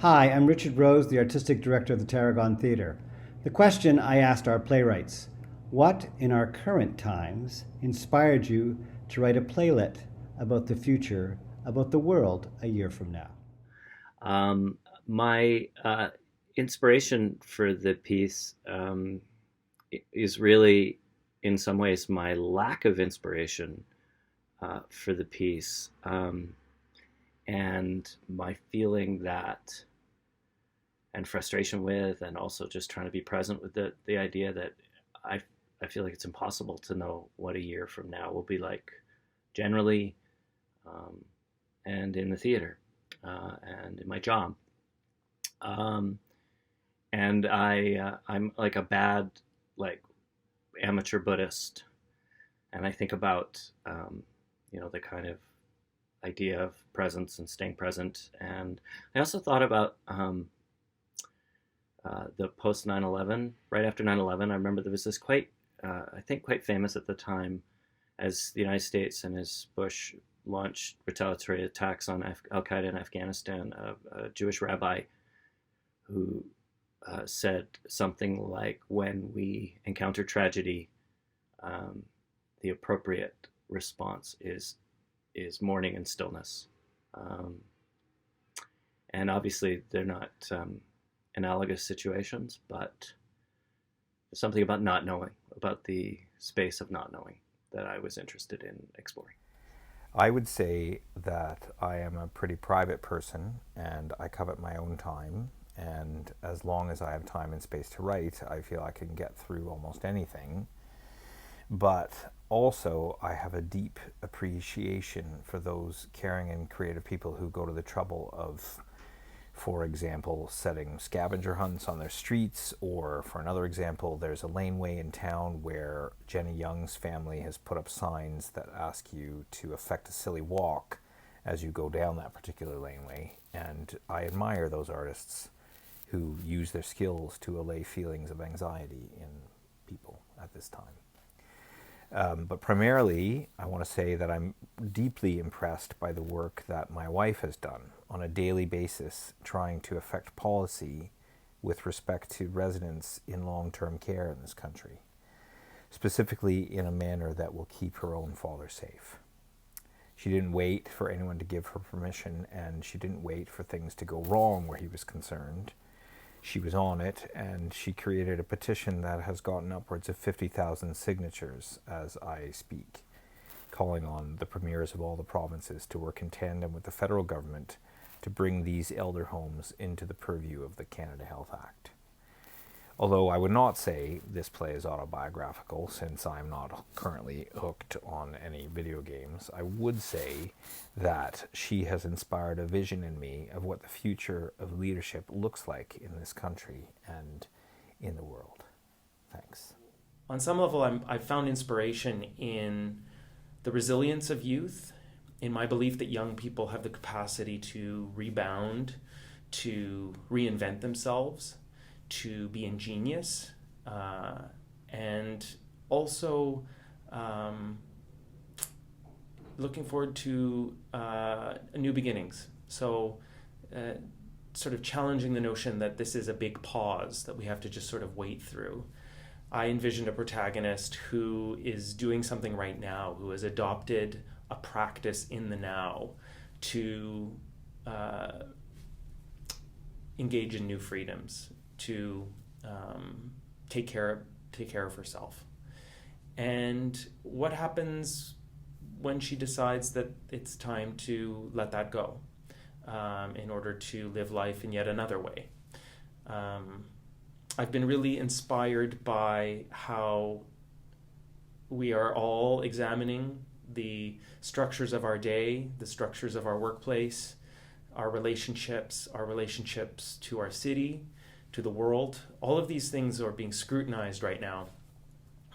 Hi, I'm Richard Rose, the Artistic Director of the Tarragon Theatre. The question I asked our playwrights: what in our current times inspired you to write a playlet about the future, about the world a year from now? My inspiration for the piece is really, in some ways, my lack of inspiration for the piece, and my feeling that, and frustration with, and also just trying to be present with the idea that I, I feel like it's impossible to know what a year from now will be like, generally, um, and in the theater, and in my job. Um, and I'm like a bad, like, amateur Buddhist, and I think about the kind of idea of presence and staying present. And I also thought about the post 9/11, right after 9/11. I remember there was this I think quite famous at the time, as the United States and as Bush launched retaliatory attacks on Al Qaeda in Afghanistan, a Jewish rabbi who said something like, when we encounter tragedy, um, the appropriate response is mourning and stillness. Um, and obviously, they're not analogous situations, but there's something about not knowing, about the space of not knowing, that I was interested in exploring. I would say that I am a pretty private person and I covet my own time. And as long as I have time and space to write, I feel I can get through almost anything. But also, I have a deep appreciation for those caring and creative people who go to the trouble of, for example, setting scavenger hunts on their streets, or for another example, there's a laneway in town where Jenny Young's family has put up signs that ask you to effect a silly walk as you go down that particular laneway. And I admire those artists who use their skills to allay feelings of anxiety in people at this time. But primarily, I want to say that I'm deeply impressed by the work that my wife has done on a daily basis, trying to affect policy with respect to residents in long-term care in this country, specifically in a manner that will keep her own father safe. She didn't wait for anyone to give her permission, and she didn't wait for things to go wrong where he was concerned. She was on it, and she created a petition that has gotten upwards of 50,000 signatures as I speak, calling on the premiers of all the provinces to work in tandem with the federal government to bring these elder homes into the purview of the Canada Health Act. Although I would not say this play is autobiographical, since I'm not currently hooked on any video games, I would say that she has inspired a vision in me of what the future of leadership looks like in this country and in the world. Thanks. On some level, I've found inspiration in the resilience of youth, in my belief that young people have the capacity to rebound, to reinvent themselves, to be ingenious, and also looking forward to new beginnings. So sort of challenging the notion that this is a big pause that we have to just sort of wait through. I envisioned a protagonist who is doing something right now, who has adopted a practice in the now to engage in new freedoms, to take care of herself. And what happens when she decides that it's time to let that go, in order to live life in yet another way? I've been really inspired by how we are all examining the structures of our day, the structures of our workplace, our relationships to our city, to the world. All of these things are being scrutinized right now.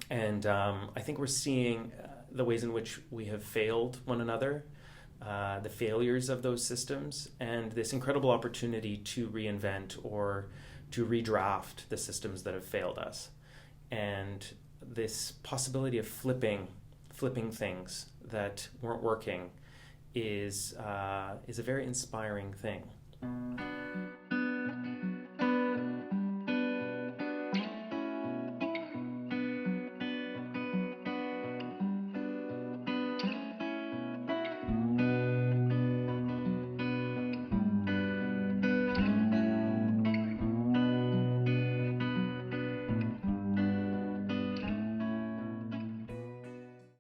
And I think we're seeing the ways in which we have failed one another, the failures of those systems, and this incredible opportunity to reinvent or to redraft the systems that have failed us. And this possibility of flipping things that weren't working is a very inspiring thing.